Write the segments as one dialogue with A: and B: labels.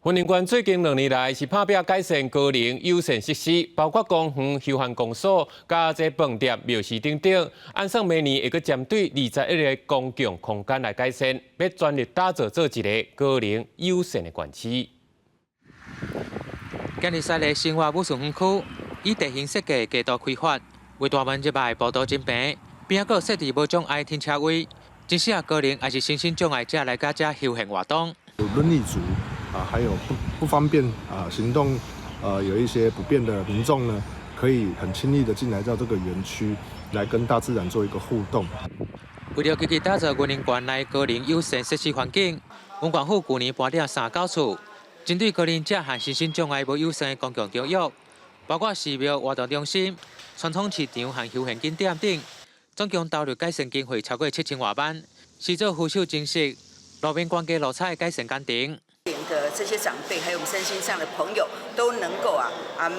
A: 云林县最近2年来是打拼改善高龄友善设施，包括公园、休闲公所、加这饭店、庙市等等。按算明年会去针对21个公共空间来改善，要全力打造做一个高龄友善的县市。
B: 今日西的生活武顺园区以地形设计加度开发，为大门入外步道真平，边还设置无障碍停车位，真适合高龄还是身心障碍者来家这休闲活动。
C: 有轮椅族还有不方便行动有一些不便的民众呢，可以很轻易的进来到这个园区，来跟大自然做一个互动。
B: 为了积极打造云林县内高龄友善设施环境，文管府去年搬了39处，针对高龄者和身心障碍无友善的公共场域，包括寺庙、活动中心、传统市场和休闲景点等，总共投入改善经费超过7000多万，是做扶手精实、路边关街路彩改善工程。
D: 的这些长辈，还有我们身心上的朋友，都能够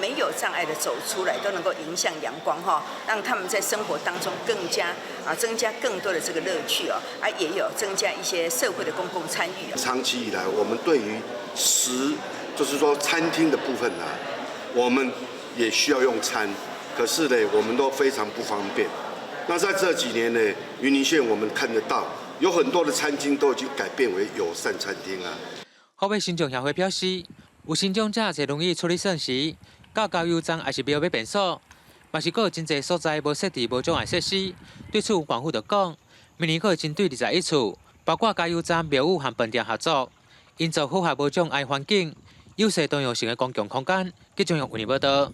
D: 没有障碍的走出来，都能够迎向阳光让他们在生活当中更加增加更多的这个乐趣也有增加一些社会的公共参与。
E: 长期以来，我们对于就是说餐厅的部分我们也需要用餐，可是呢，我们都非常不方便。那在这几年呢，云林县我们看得到，有很多的餐厅都已经改变为友善餐厅
B: 后尾新庄协会表示，有新庄者坐轮椅处理损时，到交油站还是庙要变数，嘛是有真侪所在无设置无障碍设施。对此，县府就讲，明年会针对21处，包括加油站、庙宇和饭店合作，营造符合无障碍环境、友善多样性的公共空间，集中用为你报道。